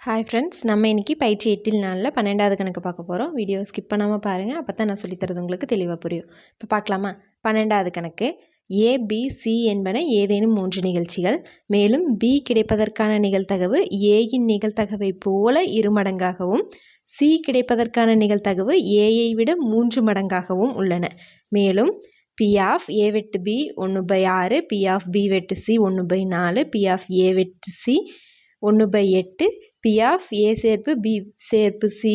Hi friends, நம்ம இன்றைக்கி பயிற்சி 8 நாளில் 12வது கணக்கு பார்க்க போகிறோம். வீடியோ ஸ்கிப் பண்ணாமல் பாருங்கள், அப்போ தான் நான் சொல்லித்தரது உங்களுக்கு தெளிவாக புரியும். இப்போ பார்க்கலாமா? 12வது கணக்கு. ஏ, பி, சி என்பன ஏதேனும் 3 நிகழ்ச்சிகள். மேலும் பி கிடைப்பதற்கான நிகழ்தகவு ஏயின் நிகழ்தகவை போல 2 மடங்காகவும், சி கிடைப்பதற்கான நிகழ்தகவு ஏயை விட 3 மடங்காகவும் உள்ளன. மேலும் பி ஆஃப் ஏ வெட்டு பி 1/6, பி ஆஃப் பி வெட்டு சி 1/4, பி ஆஃப் ஏ வெட்டு சி 1/8, பி ஆஃப் ஏ சேர்ப்பு பி சேர்ப்பு சி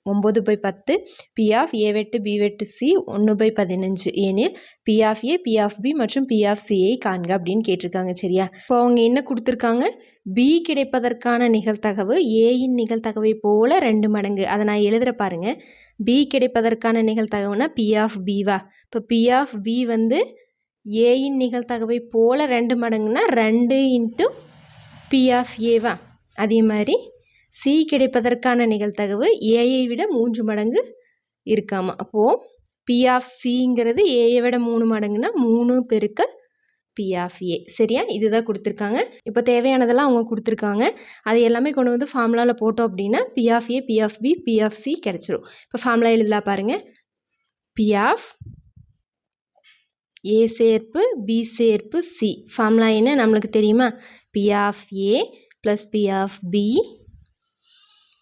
9/10, பி ஆஃப் ஏ வெட்டு பி வெட்டு சி 1/15 எனில் P of A, P of B மற்றும் பி ஆஃப் சியை காண்க அப்படின்னு கேட்டிருக்காங்க. சரியா? இப்போ அவங்க என்ன கொடுத்துருக்காங்க? பி கிடைப்பதற்கான நிகழ்தகவு ஏயின் நிகழ்தகவை போல 2 மடங்கு. அதை நான் எழுதுற பாருங்க. பி கிடைப்பதற்கான நிகழ்தகவுனா பி ஆஃப் பிவா? இப்போ பி ஆஃப் பி வந்து ஏயின் நிகழ்தகவை போல 2 மடங்குனா 2 இன்ட்டு பி ஆஃப் ஏவா? அதே மாதிரி சி கிடைப்பதற்கான நிகழ்தகவு ஏயை விட 3 மடங்கு இருக்காமா. அப்போது பி ஆஃப் சிங்கிறது ஏயை விட 3 மடங்குனா 3 பெருக்கல் பி ஆஃப் ஏ. சரியா? இதுதான் கொடுத்துருக்காங்க. இப்போ தேவையானதெல்லாம் அவங்க கொடுத்துருக்காங்க. அது எல்லாமே கொண்டு வந்து ஃபார்முலாவில் போட்டோம் அப்படின்னா P of A, P of B, P of C கிடச்சிரும். இப்போ ஃபார்முலா எழுதலாம் பாருங்கள். பி ஆஃப் ஏ சேர்ப்பு பி சேர்ப்பு சி. ஃபார்முலா என்ன நம்மளுக்கு தெரியுமா? P of A plus P of B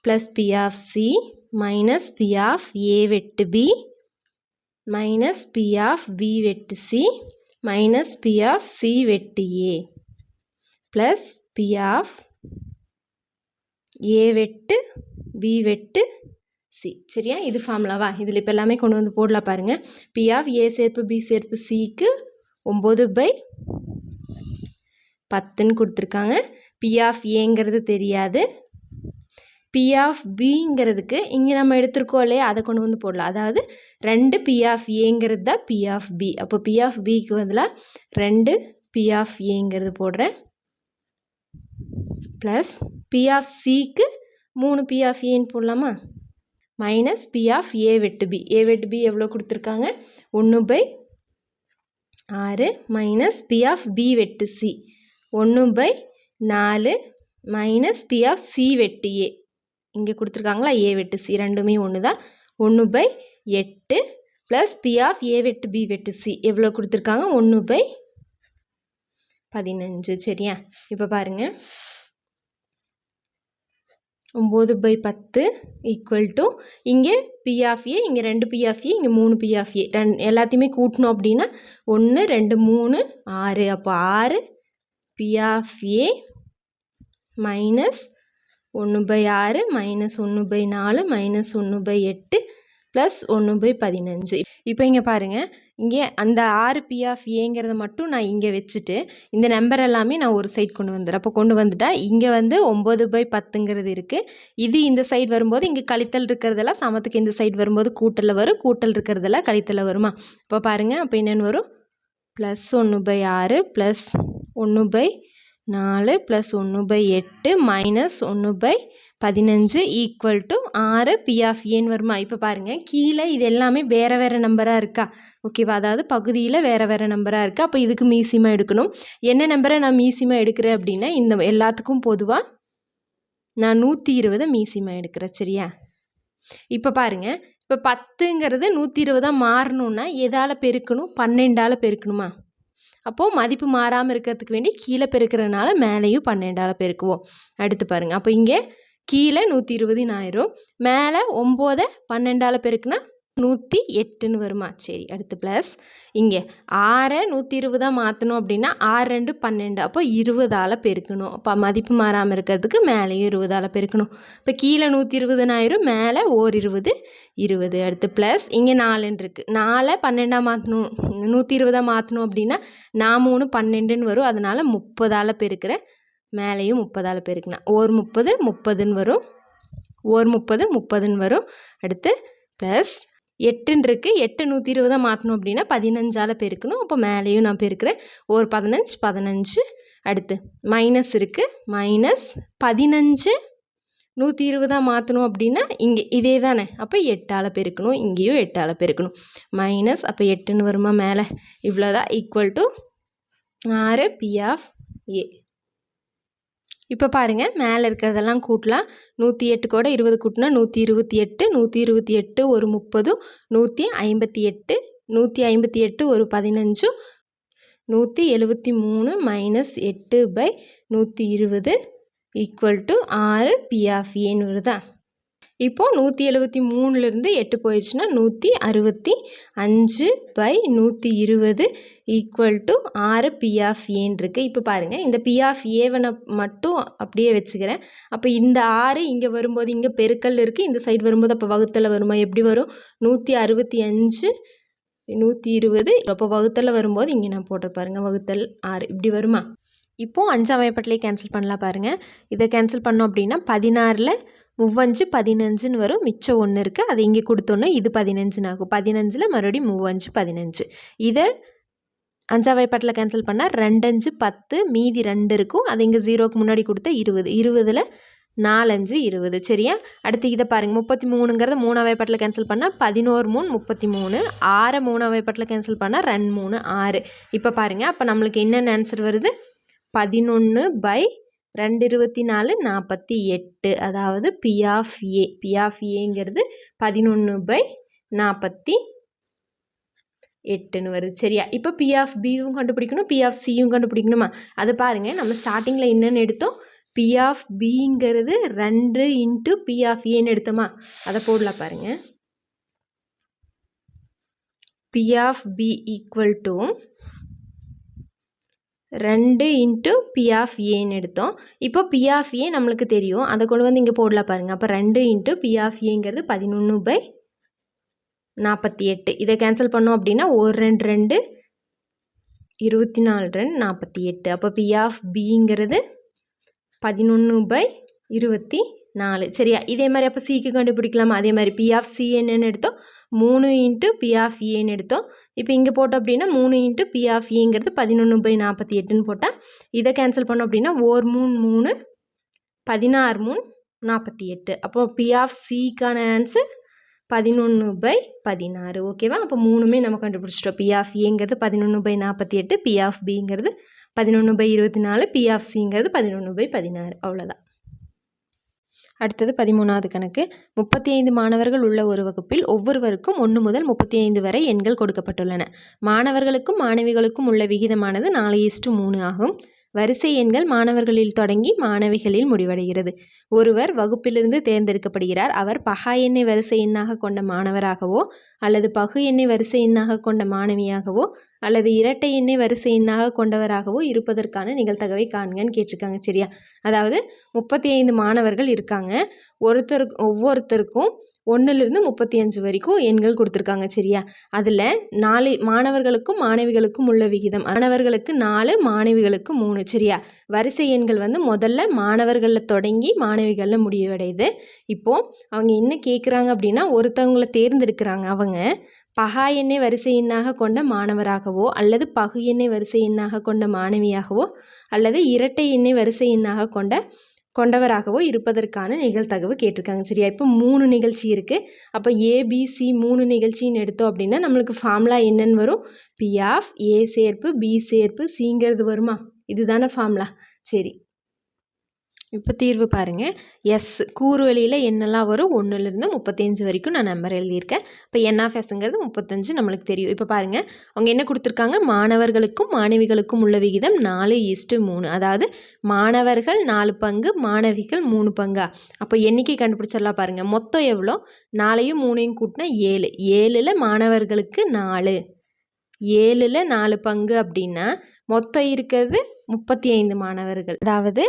plus P of C minus P of A வெட்டு B minus P of B வெட்டு C minus P of C வெட்டு A plus P of A வெட்டு B வெட்டு C. சரியா? இது ஃபார்முலாவா? இதில் இப்போ எல்லாமே கொண்டு வந்து போடலாம் பாருங்கள். பி ஆஃப் ஏ சேர்ப்பு பி சேர்ப்பு சிக்கு 9/10ன்னு கொடுத்துருக்காங்க. பி ஆஃப் ஏங்கிறது தெரியாது. பி ஆஃப் பிங்கிறதுக்கு இங்கே நம்ம எடுத்துருக்கோம் இல்லையா, அதை கொண்டு வந்து போடலாம். அதாவது 2 பி ஆஃப் ஏங்கிறது தான் பி ஆஃப் பி. அப்போ பி ஆஃப் பிக்கு பதிலாக 2 பி ஆஃப் ஏங்கிறது போடுறேன். ப்ளஸ் பி ஆஃப் சிக்கு 3 பி ஆஃப் ஏன்னு போடலாமா? மைனஸ் பி ஆஃப் ஏ வெட்டு பி. ஏ வெட்டு பி எவ்வளோ கொடுத்துருக்காங்க? 1/6 மைனஸ் பி ஆஃப் பி வெட்டு C 1/4 minus P of C வெட்டு ஏ. இங்கே கொடுத்துருக்காங்களா ஏ வெட்டு சி, ரெண்டுமே ஒன்று தான். 1/8 ப்ளஸ் பி ஆஃப் ஏ வெட்டு பி வெட்டு சி எவ்வளோ கொடுத்துருக்காங்க? 1/15. சரியா? இப்போ பாருங்கள். 9/10 ஈக்குவல் டு இங்கே பி ஆஃப் ஏ, இங்கே 2 பி ஆஃப் ஏ, இங்கே 3 பி ஆஃப் ஏ. எல்லாத்தையுமே கூட்டணும் அப்படின்னா 1 2 3 6. அப்போ 6 P of A minus 1/6 minus 1/4 minus 1/8 plus 1/15. இப்போ இங்கே பாருங்கள். இங்கே அந்த 6 பி ஆஃப் ஏங்கிறத மட்டும் நான் இங்கே வச்சுட்டு இந்த நம்பர் எல்லாமே நான் ஒரு சைட் கொண்டு வந்துடுறேன். அப்போ கொண்டு வந்துட்டா இங்கே வந்து 9/10ங்கிறது இருக்குது. இது இந்த சைடு வரும்போது இங்கே கழித்தல் இருக்கிறதெல்லாம் சமத்துக்கு இந்த சைடு வரும்போது கூட்டலில் வரும். கூட்டல் இருக்கிறதெல்லாம் கழித்தலில் வருமா? இப்போ பாருங்கள். அப்போ என்னென்னு வரும்? Plus 1/6 plus 1/4 plus 1/8 minus 1/15 equal to 6 P of ஏன்னு வருமா? இப்போ பாருங்கள். கீழே இது எல்லாமே வேறு வேறு நம்பராக இருக்கா? ஓகேவா? அதாவது பகுதியில் வேறு வேறு நம்பராக இருக்குது. அப்போ இதுக்கு மீசியமாக எடுக்கணும். என்ன நம்பரை நான் மீசியமாக எடுக்கிறேன் அப்படின்னா இந்த எல்லாத்துக்கும் பொதுவாக நான் 120 மீசியமாக எடுக்கிறேன். சரியா? இப்போ பாருங்கள். இப்போ 10ங்கிறது 120 மாறணுன்னா எதால் பெருக்கணும்? 12ஆல் பெருக்கணுமா? அப்போது மதிப்பு மாறாமல் இருக்கிறதுக்கு வேண்டி கீழே பெருக்கிறதுனால மேலேயும் 12ஆல் பெருக்குவோம். அடுத்து பாருங்கள். அப்போ இங்கே கீழே 120 ஆயிரும். மேலே 9 12ஆல் பெருக்குனா 108ன்னு வருமா? சரி. அடுத்து ப்ளஸ் இங்கே 6 120 மாற்றணும் அப்படின்னா 6 2 12. அப்போ 20ஆல் பெருக்கணும். அப்போ மதிப்பு மாறாமல் இருக்கிறதுக்கு மேலேயும் 20ஆல் பெருக்கணும். இப்போ கீழே 120 ஆயிரும், மேலே ஓர் 20 20. அடுத்து ப்ளஸ் இங்கே 4ன்னு இருக்குது. 4 12ஆக மாற்றணும், 120 மாற்றணும் அப்படின்னா 4 3 12ன்னு வரும். அதனால் 30ஆல் பெருக்கிறேன். மேலேயும் 30ஆல் பெருக்குனா ஓர் 30 30ன்னு வரும். ஓர் 30 30ன்னு வரும். அடுத்து ப்ளஸ் 8ன்னு இருக்குது. 8 120 மாற்றணும் அப்படின்னா 15ஆல் பெருக்கணும். அப்போ மேலேயும் நான் பெருக்கிறேன். ஒரு 15 15. அடுத்து மைனஸ் இருக்குது. மைனஸ் 15 120 மாற்றணும் அப்படின்னா இங்கே இதே தானே. அப்போ 8ஆல் பெருக்கணும். இங்கேயும் 8ஆல் பெருக்கணும். மைனஸ் அப்போ 8ன்னு வருமா? மேலே இவ்வளோதான். ஈக்குவல் டு 6 பி ஆஃப் ஏ. இப்போ பாருங்கள் மேலே இருக்கிறதெல்லாம் கூட்டலாம். 108 கூட 20 கூட்டினா 128, 128 ஒரு 30, 158, 158 ஒரு 15, 173 மைனஸ் 8/120 ஈக்குவல் டு 6 P/Aன்னு வருதா? இப்போது 173லேருந்து 8 போயிடுச்சுன்னா 165/120 ஈக்குவல் டு 6 P/Aன்னு இருக்குது. இப்போ பாருங்கள் இந்த P/Aவை நான் மட்டும் அப்படியே வச்சுக்கிறேன். அப்போ இந்த 6 இங்கே வரும்போது இங்கே பெருக்கல் இருக்குது, இந்த சைடு வரும்போது அப்போ வகுத்தல வருமா? எப்படி வரும்? 165 120 அப்போ வகுத்தல வரும்போது இங்கே நான் போட்டு பாருங்கள் வகுத்தல் 6 இப்படி வருமா? இப்போது 5ஆம் வகைப்பாட்டிலே கேன்சல் பண்ணலாம் பாருங்கள். இதை கேன்சல் பண்ணோம் அப்படின்னா 16ல் 3 15ன்னு வரும். மிச்சம் 1 இருக்குது, அது இங்கே கொடுத்தோன்னா இது 15ன்னு ஆகும். 15ல் மறுபடியும் 3 15. இதை 5ஆம் வகைப்பாட்டில் கேன்சல் பண்ணால் 2 5 10 மீதி 2 இருக்கும். அது இங்கே 0க்கு முன்னாடி கொடுத்த 20 20ல் 4 5 20 சரியா? அடுத்து இதை பாருங்கள் 33ங்கிறத 3ஆம் வகைப்பாட்டில் கேன்சல் பண்ணால் 11 3 33 6 3ஆம் வகைப்பாட்டில் கேன்சல் பண்ணால் 2 3 6. இப்போ பாருங்கள் அப்போ நம்மளுக்கு என்னென்ன ஆன்சர் வருது? 11/224 48. அதாவது P/Aங்கிறது 11/48ன்னு வருது சரியா? இப்போ P/Bயும் கண்டுபிடிக்கணும், P/Cயும் கண்டுபிடிக்கணுமா? அது பாருங்கள் நம்ம ஸ்டார்டிங்கில் என்னென்னு எடுத்தோம்? P/Bங்கிறது 2 × P/Aன்னு எடுத்தோமா? அதை போடலாம் பாருங்கள். P/B ஈக்குவல் டு 2 × P/Aன்னு எடுத்தோம். இப்போ P/A நம்மளுக்கு தெரியும், அதை கொண்டு வந்து இங்கே போடலாம் பாருங்கள். அப்போ 2 × P/Aங்கிறது 11/48. இதை கேன்சல் பண்ணோம் அப்படின்னா 1 2 2 24 2 48. அப்போ P/Bங்கிறது 11/24 சரியா? இதே மாதிரி அப்போ சிக்கு கண்டுபிடிக்கலாமா? அதே மாதிரி P/C என்னன்னு எடுத்தோம்? 3 × P/Aன்னு எடுத்தோம். இப்போ இங்கே போட்டோம் அப்படின்னா 3 × P/Aங்கிறது 11/48ன்னு போட்டால் இதை கேன்சல் பண்ணோம் அப்படின்னா 1 3 3 16 3 48. அப்போ P/Cக்கான ஆன்சர் 11/16 ஓகேவா? அப்போ 3மே நம்ம கண்டுபிடிச்சிட்டோம். P/Aங்கிறது 11/48, P/Bங்கிறது 11/24, P/Cங்கிறது 11/16. அவ்வளோதான். அடுத்தது 13வது கணக்கு. 35 மாணவர்கள் உள்ள ஒரு வகுப்பில் ஒவ்வொருவருக்கும் 1 முதல் 35 வரை எண்கள் கொடுக்கப்பட்டுள்ளன. மாணவர்களுக்கும் மாணவிகளுக்கும் உள்ள விகிதமானது 4:3 ஆகும். வரிசை எண்கள் மாணவர்களில் தொடங்கி மாணவிகளில் முடிவடைகிறது. ஒருவர் வகுப்பிலிருந்து தேர்ந்தெடுக்கப்படுகிறார். அவர் பகா எண்ணை வரிசை எண்ணாக கொண்ட மாணவராகவோ அல்லது பகு எண்ணை வரிசை எண்ணாக கொண்ட மாணவியாகவோ அல்லது இரட்டை எண்ணை வரிசை எண்ணாக கொண்டவராகவோ இருப்பதற்கான நிகழ்தகவை காண்கன்னு கேட்டிருக்காங்க சரியா? அதாவது 35 மாணவர்கள் இருக்காங்க. ஒவ்வொருத்தருக்கும் 1லிருந்து 35 வரைக்கும் எண்கள் கொடுத்துருக்காங்க சரியா? அதில் 4 மாணவர்களுக்கும் மாணவிகளுக்கும் உள்ள விகிதம், மாணவர்களுக்கு 4 மாணவிகளுக்கு 3 சரியா? வரிசை எண்கள் முதல்ல மாணவர்களில் தொடங்கி மாணவிகளில் முடிவடையுது. இப்போது அவங்க என்ன கேட்குறாங்க அப்படின்னா, ஒருத்தவங்களை தேர்ந்தெடுக்கிறாங்க. அவங்க பகா எண்ணை வரிசை எண்ணாக கொண்ட மாணவராகவோ அல்லது பகு எண்ணை வரிசை எண்ணாக கொண்ட மாணவியாகவோ அல்லது இரட்டை எண்ணை வரிசை எண்ணாக கொண்டவராகவோ இருப்பதற்கான நிகழ்தகவு கேட்டிருக்காங்க சரியா? இப்போ 3 நிகழ்ச்சி இருக்குது. அப்போ ABC 3 நிகழ்ச்சின்னு எடுத்தோம் அப்படின்னா நம்மளுக்கு ஃபார்முலா என்னன்னு வரும்? P/A சேர்ப்பு B சேர்ப்பு Cங்கிறது வருமா? இதுதானே ஃபார்முலா. சரி, இப்போ தீர்வு பாருங்கள். எஸ் கூறு வழியில் என்னெல்லாம் வரும்? 1லிருந்து 35 வரைக்கும் நான் நம்பர் எழுதியிருக்கேன். இப்போ N/Sங்கிறது 35 நம்மளுக்கு தெரியும். இப்போ பாருங்கள் அவங்க என்ன கொடுத்துருக்காங்க? மாணவர்களுக்கும் மாணவிகளுக்கும் உள்ள விகிதம் 4:3. அதாவது மாணவர்கள் 4 பங்கு, மாணவிகள் 3 பங்கா? அப்போ எண்ணிக்கை கண்டுபிடிச்சிடலாம் பாருங்கள். மொத்தம் எவ்வளோ? 4யும் 3யும் கூட்டினா 7. 7ல் மாணவர்களுக்கு 4, 7ல் 4 பங்கு அப்படின்னா மொத்தம் இருக்கிறது 35 மாணவர்கள். அதாவது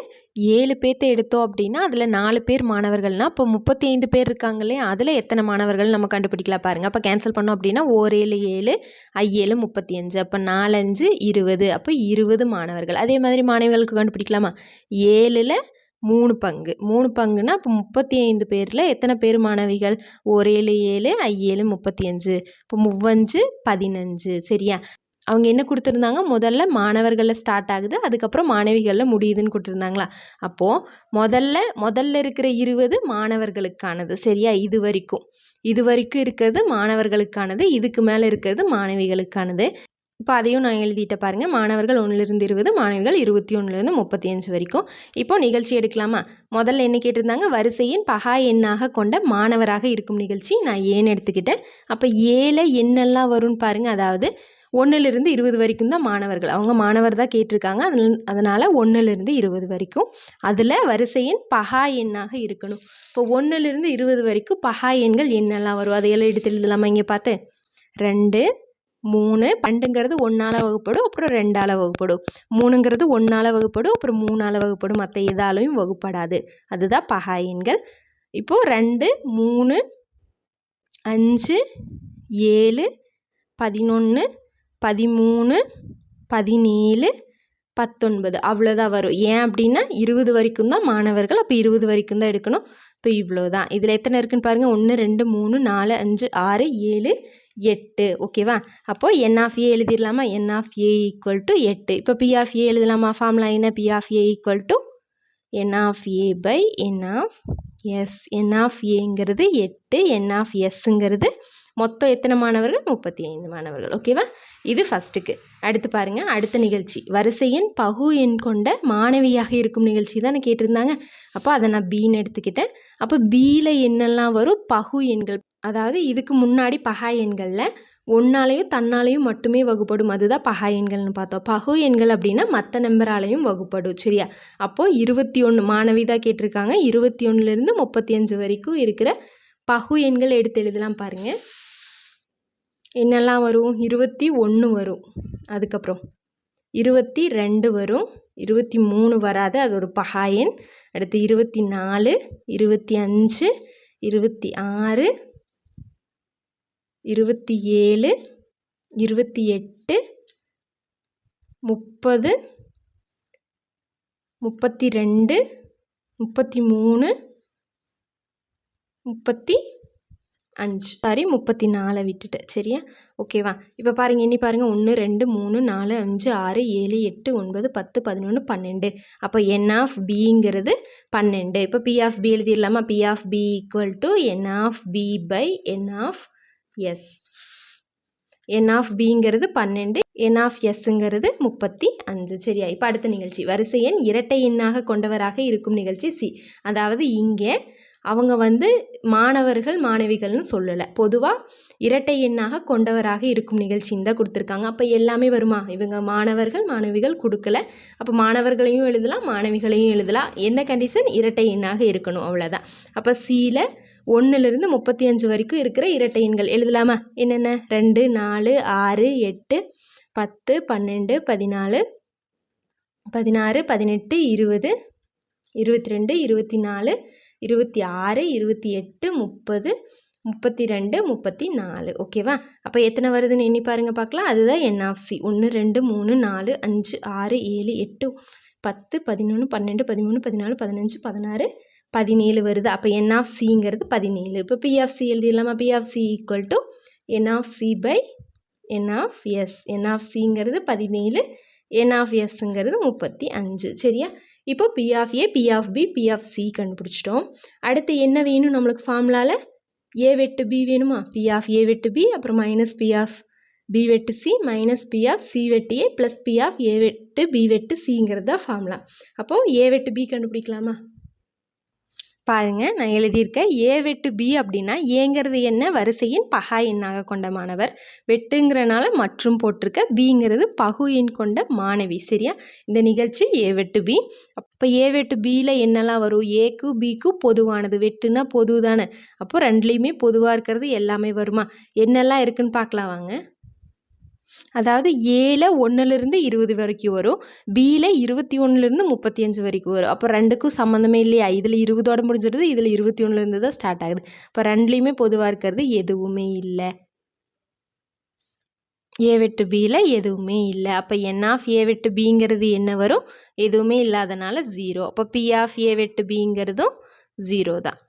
7 பேர்த்த எடுத்தோம் அப்படின்னா அதில் 4 பேர் மாணவர்கள்னால் அப்போ 35 பேர் இருக்காங்க இல்லையா? அதில் எத்தனை மாணவர்கள் நம்ம கண்டுபிடிக்கலாம் பாருங்கள். அப்போ கேன்சல் பண்ணோம் அப்படின்னா 1 7 7 I 7 35. அப்போ 4 5 20. அப்போ 20 மாணவர்கள். அதே மாதிரி மாணவிகளுக்கு கண்டுபிடிக்கலாமா? 7ல் 3 பங்கு, 3 பங்குன்னா அப்போ 35 பேரில் எத்தனை பேர் மாணவிகள்? 1 7 7 I 7 35. இப்போ 3 15 சரியா? அவங்க என்ன கொடுத்துருந்தாங்க? முதல்ல மாணவர்களில் ஸ்டார்ட் ஆகுது, அதுக்கப்புறம் மாணவிகளில் முடியுதுன்னு கொடுத்துருந்தாங்களா? அப்போது முதல்ல இருக்கிற 20 மாணவர்களுக்கானது சரியா? இது வரைக்கும் இருக்கிறது மாணவர்களுக்கானது, இதுக்கு மேலே இருக்கிறது மாணவிகளுக்கானது. இப்போ அதையும் நான் எழுதிட்ட பாருங்கள். மாணவர்கள் 1லிருந்து 20, மாணவிகள் 21லிருந்து 35 வரைக்கும். இப்போ நிகழ்ச்சி எடுக்கலாமா? முதல்ல என்ன கேட்டிருந்தாங்க? வரிசையின் பகா எண்ணாக கொண்ட மாணவராக இருக்கும் நிகழ்ச்சி. நான் ஏன்னு எடுத்துக்கிட்டேன். அப்போ ஏல என்னெல்லாம் வரும்னு பாருங்கள். அதாவது 1லிருந்து 20 வரைக்கும் தான் மாணவர்கள். அவங்க மாணவர் தான் கேட்டிருக்காங்க. அதனால் 1லிருந்து 20 வரைக்கும். அதில் வரிசையின் பகா எண்ணாக இருக்கணும். இப்போ 1லிருந்து 20 வரைக்கும் பகா எண்கள் என்னெல்லாம் வரும்? அதையெல்லாம் எடுத்து எழுதலாமா? இங்கே பார்த்து 2, 3, 2ங்கிறது 1ஆல் வகுப்படும், அப்புறம் 2ஆல் வகுப்படும். 3ங்கிறது 1ஆல் வகுப்படும், அப்புறம் 3ஆல் வகுப்படும். மற்ற எதாலையும் வகுப்படாது. அதுதான் பகா எண்கள். இப்போது 2, 3, 5, 7, 11, 13, 17, 19 அவ்வளோதான் வரும். ஏன் அப்படின்னா 20 வரைக்கும் தான் மாணவர்கள். அப்போ 20 வரைக்கும் தான் எடுக்கணும். இப்போ இவ்வளோ தான். இதில் எத்தனை இருக்குன்னு பாருங்கள். 1, 2, 3, 4, 5, 6, 7, 8. ஓகேவா? அப்போது என் ஆஃப் ஏ எழுதிடலாமா? N of A equal to 8. இப்போ பி ஆஃப் ஏ எழுதலாமா? ஃபார்முலா என்ன? P of A equal to N of A by N of S. N of ஏங்கிறது 8, என் ஆஃப் எஸ்ங்கிறது மொத்தம் எத்தனை மாணவர்கள்? 35 மாணவர்கள். ஓகேவா? இது ஃபஸ்ட்டுக்கு. அடுத்து பாருங்கள். அடுத்த நிகழ்ச்சி வரிசையின் பகு எண் கொண்ட மாணவியாக இருக்கும் நிகழ்ச்சி தானே கேட்டிருந்தாங்க. அப்போ அதை நான் பின்னு எடுத்துக்கிட்டேன். அப்போ பியில் என்னெல்லாம் வரும்? பகு எண்கள். அதாவது இதுக்கு முன்னாடி பகா எண்களில் ஒன்னாலையும் தன்னாலையும் மட்டுமே வகுப்படும். அதுதான் பகா எண்கள்னு பார்த்தோம். பகு எண்கள் அப்படின்னா மற்ற நம்பராலையும் வகுப்படும். சரியா? அப்போது 21 மாணவி தான் கேட்டிருக்காங்க. 21லிருந்து 35 வரைக்கும் இருக்கிற பகு எண்கள் எடுத்து எழுதலாம் பாருங்கள். என்னெல்லாம் வரும்? 21 வரும். அதுக்கப்புறம் 22 வரும். 23 வராது, அது ஒரு பகா எண். அடுத்து 24, 25, 26, 27, 28, 30, 32, 33, 34 விட்டுட்டேன். சரியா? ஓகேவா? இப்போ பாருங்கள். எண்ணி பாருங்கள். 1, 2, 3, 4, 5, 6, 7, 8, 9, 10, 11, 12. அப்போ என் ஆஃப் பிங்கிறது 12. இப்போ பி ஆஃப் பி எழுதிடலாமா? P of B equal to N of B by N of S. N of பிங்கிறது 12, என் ஆஃப் எஸ்ங்கிறது 35. சரியா? இப்போ அடுத்த நிகழ்ச்சி வரிசை எண் இரட்டை எண்ணாக கொண்டவராக இருக்கும் நிகழ்ச்சி சி. அதாவது இங்கே அவங்க மாணவர்கள் மாணவிகள்னு சொல்லலை. பொதுவாக இரட்டை எண்ணாக கொண்டவராக இருக்கும் நிகழ்ச்சின்னு தான் கொடுத்துருக்காங்க. அப்போ எல்லாமே வருமா? இவங்க மாணவர்கள் மாணவிகள் கொடுக்கல. அப்போ மாணவர்களையும் எழுதலாம், மாணவிகளையும் எழுதலாம். என்ன கண்டிஷன்? இரட்டை எண்ணாக இருக்கணும். அவ்வளோதான். அப்போ சியில் 1லிருந்து 35 வரைக்கும் இருக்கிற இரட்டை எண்கள் எழுதலாமா? என்னென்ன? 2, 4, 6, 8, 10, 12, 14, 16, 18, 20, 22, 24, 26, 28, 30, 32, 34. ஓகேவா? அப்போ எத்தனை வருதுன்னு எண்ணி பாருங்கள் பார்க்கலாம். அதுதான் என் ஆஃப் சி. 1, 2, 3, 4, 5, 6, 7, 8, 10, 11, 12, 13, 14, 15, 16, 17 வருது. அப்போ என் ஆஃப் சிங்கிறது 17. இப்போ பி ஆஃப் சி எழுதிடலாமா? P of C equal to N of C by N of S. N of சிங்கிறது 17, என் ஆஃப் எஸ்ங்கிறது 35. சரியா? இப்போ P of A, P of B, P of C கண்டுபிடிச்சிட்டோம். அடுத்து என்ன வேணும் நம்மளுக்கு? ஃபார்முலாவில் ஏ வெட்டு பி வேணுமா? பி ஆஃப் ஏ வெட்டு பி, அப்புறம் மைனஸ் பி ஆஃப் பி வெட்டு C, minus P of C வெட்டு A, plus P of A வெட்டு பி வெட்டு சிங்கிறது தான் ஃபார்முலா. அப்போது ஏ வெட்டு பி கண்டுபிடிக்கலாமா? பாருங்கள், நான் எழுதியிருக்கேன். ஏ வெட்டு பி அப்படின்னா ஏங்கிறது என்ன? வரிசையின் பகா எண்ணாக கொண்ட மாணவர். வெட்டுங்கிறனால மற்றும் போட்டிருக்க. பிங்கிறது பகு எண் கொண்ட மாணவி. சரியா? இந்த நிகழ்ச்சி ஏ வெட்டு பி. அப்போ ஏ வெட்டு பியில் என்னெல்லாம் வரும்? ஏக்கு பிக்கு பொதுவானது. வெட்டுனா பொது தானே. அப்போ ரெண்டுலேயுமே பொதுவாக இருக்கிறது எல்லாமே வருமா? என்னெல்லாம் இருக்குன்னு பார்க்கலாம் வாங்க. அதாவது ஏல 1லிருந்து 20 வரைக்கும் வரும். பியில் 21லிருந்து 35 வரைக்கும் வரும். அப்போ ரெண்டுக்கும் சம்மந்தமே இல்லையா? இதில் 20ஓட முடிஞ்சிடுது, இதில் 21லேருந்து தான் ஸ்டார்ட் ஆகுது. இப்போ ரெண்டுலேயுமே பொதுவாக இருக்கிறது எதுவுமே இல்லை. ஏ வெட்டு பியில் எதுவுமே இல்லை. அப்போ என் ஆஃப் ஏ வெட்டு பிங்கிறது என்ன வரும்? எதுவுமே இல்லாதனால 0. அப்போ பி ஆஃப் ஏ வெட்டு பிங்கிறதும் 0 தான்.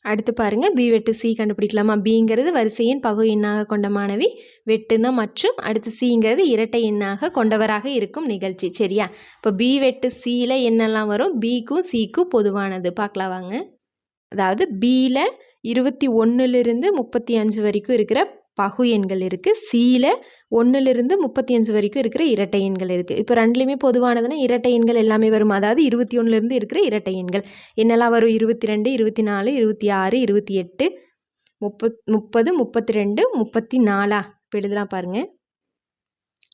அடுத்து பாருங்கள். பி வெட்டு சி கண்டுபிடிக்கலாமா? பிங்கிறது வரிசையின் பகு எண்ணாக கொண்ட மாணவி. வெட்டுனா மற்றும். அடுத்து சிங்கிறது இரட்டை எண்ணாக கொண்டவராக இருக்கும் நிகழ்ச்சி. சரியா? இப்போ பி வெட்டு சியில் என்னெல்லாம் வரும்? பிக்கும் சிக்கும் பொதுவானது. பார்க்கலாம் வாங்க. அதாவது பியில் 21லிருந்து 35 வரைக்கும் இருக்கிற பகு எண்கள் இருக்குது. சியில் 1லிருந்து 35 வரைக்கும் இருக்கிற இரட்டை எண்கள் இருக்குது. இப்போ ரெண்டுலேயுமே பொதுவானதுன்னா இரட்டை எண்கள் எல்லாமே வரும். அதாவது 21லிருந்து இருக்கிற இரட்டை எண்கள் என்னெல்லாம் வரும்? 22, 24, 26, 28, 30, 32, 34. இப்போ எழுதலாம் பாருங்கள்.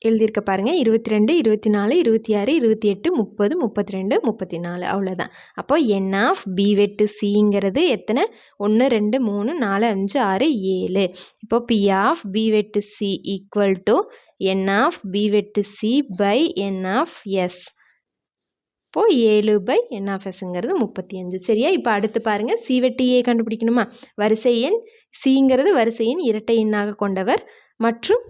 எழுதியிருக்க பாருங்கள். 22, 24, 26, 28, 30, 32, 34. அவ்வளோதான். அப்போ என் ஆஃப் பி வெட்டு சிங்கிறது எத்தனை? 1, 2, 3, 4, 5, 6, 7. இப்போ பி ஆஃப் பி வெட்டு C equal to N of B வெட்டு C by N of S. இப்போது 7 பை என் ஆஃப் எஸ்ங்கிறது 35. சரியா? இப்போ அடுத்து பாருங்கள். சி வெட்டு ஏ கண்டுபிடிக்கணுமா? வரிசை எண் சிங்கிறது வரிசை எண் இரட்டை எண்ணாக கொண்டவர் மற்றும்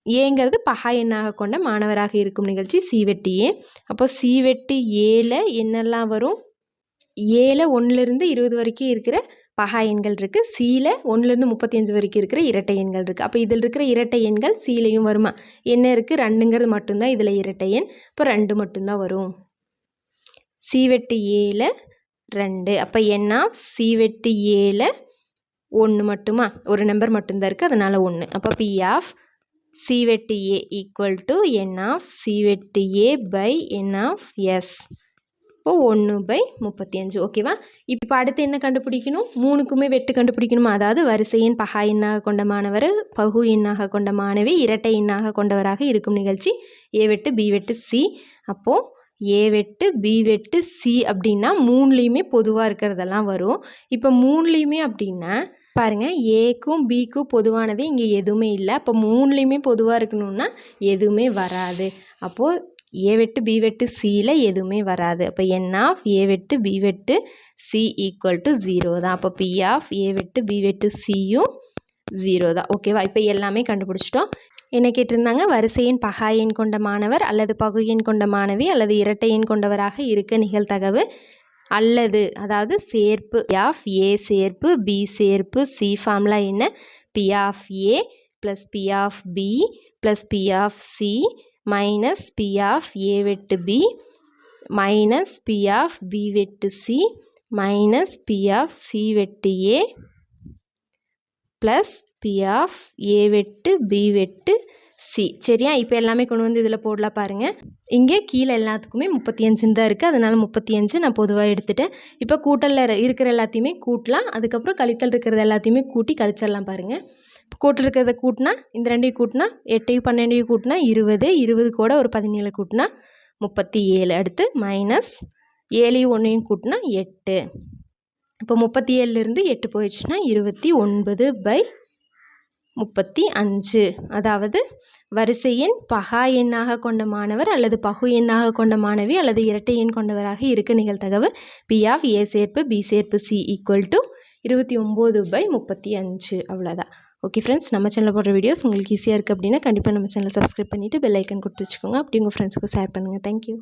ஏங்கிறது பகா எண்ணாக கொண்ட மாணவராக இருக்கும் நிகழ்ச்சி சி வெட்டு ஏ. அப்போ சி வெட்டு ஏல என்னெல்லாம் வரும்? ஏல 1லிருந்து 20 வரைக்கும் இருக்கிற பகா எண்கள் இருக்குது. சியில் 1லிருந்து 35 வரைக்கும் இருக்கிற இரட்டை எண்கள் இருக்குது. அப்போ இதில் இருக்கிற இரட்டை எண்கள் சிலையும் வருமா? என்ன இருக்குது? 2ங்கிறது மட்டும்தான் இதில் இரட்டை எண். இப்போ 2 மட்டும்தான் வரும். சி வெட்டு ஏல 2. அப்போ என் ஆஃப் சி வெட்டு ஏல 1 மட்டுமா? ஒரு நம்பர் மட்டும்தான் இருக்குது, அதனால் 1. அப்போ பி ஆஃப் சி வெட்டு A equal to N of C வெட்டு A by N of S. இப்போ 1 பை 35. ஓகேவா? இப்போ அடுத்து என்ன கண்டுபிடிக்கணும்? 3க்குமே வெட்டு கண்டுபிடிக்கணுமா? அதாவது வரிசை எண் பகா எண்ணாக கொண்ட மாணவர், பகு எண்ணாக கொண்ட மாணவி, இரட்டை எண்ணாக கொண்டவராக இருக்கும் நிகழ்ச்சி ஏ வெட்டு பி வெட்டு சி. அப்போது ஏ வெட்டு பி வெட்டு சி அப்படின்னா 3லேயுமே பொதுவாக இருக்கிறதெல்லாம் வரும். இப்போ 3லேயுமே அப்படின்னா பாருங்கள், ஏக்கும் பிக்கும் பொதுவானது இங்கே எதுவுமே இல்லை. அப்போ 3லேயுமே பொதுவாக இருக்கணும்னா எதுவுமே வராது. அப்போது ஏ வெட்டு பி வெட்டு சியில் எதுவுமே வராது. அப்போ என் ஆஃப் ஏ வெட்டு பி வெட்டு சி ஈக்குவல் டு 0 தான். அப்போ பி ஆஃப் ஏ வெட்டு பி வெட்டு சியும் 0 தான். ஓகேவா? இப்போ எல்லாமே கண்டுபிடிச்சிட்டோம். என்ன கேட்டிருந்தாங்க? வரிசை எண் பகா எண் கொண்ட மாணவர் அல்லது பகு எண் கொண்ட மாணவி அல்லது இரட்டை எண் கொண்டவராக இருக்க நிகழ்தகவு அல்லது அதாவது சேர்ப்பு ஆஃப் ஏ சேர்ப்பு பி சேர்ப்பு சி. ஃபார்முலா என்ன? P of A plus P of B plus P of C minus P of A வெட்டு B minus P of B வெட்டு C minus P of C வெட்டு A plus P of A வெட்டு B வெட்டு C. சரியா? இப்போ எல்லாமே கொண்டு வந்து இதில் போடலாம் பாருங்கள். இங்கே கீழே எல்லாத்துக்குமே 35 தான் இருக்குது, அதனால் 35 நான் பொதுவாக எடுத்துட்டேன். இப்போ கூட்டலில் இருக்கிற எல்லாத்தையுமே கூட்டலாம், அதுக்கப்புறம் கழித்தல் இருக்கிறது எல்லாத்தையுமே கூட்டி கழிச்சிடலாம் பாருங்கள். இப்போ கூட்டு இருக்கிறத கூட்டினா இந்த 2ஐயும் கூட்டினா 8ஐயும் 12ஐயும் கூட்டினா 20, 20 கூட ஒரு 17 கூட்டினா 37. அடுத்து மைனஸ் 7ஐயும் 1ஐயும் கூட்டினா 8. இப்போ 37லிருந்து 8 போயிடுச்சுன்னா 29 பை 35. அதாவது வரிசை எண் பகா எண்ணாக கொண்ட மாணவர் அல்லது பகு எண்ணாக கொண்ட மாணவி அல்லது இரட்டை எண் கொண்டவராக இருக்க நிகழ்தகவு பி ஆஃப் ஏ சேர்ப்பு பி சேர்ப்பு சி ஈக்குவல் டு 29 பை 35. அவ்வளோதான். ஓகே ஃப்ரெண்ட்ஸ், நம்ம சேனலில் போடுற வீடியோஸ் உங்களுக்கு ஈஸியாக இருக்குது அப்படின்னா கண்டிப்பாக நம்ம சேனலை சப்ஸ்கிரைப் பண்ணிவிட்டு பெல் ஐக்கன் கொடுத்து வச்சுக்கோங்க. அப்படி உங்கள் ஃப்ரெண்ட்ஸ்க்கு ஷேர் பண்ணுங்கள். தேங்க்யூ.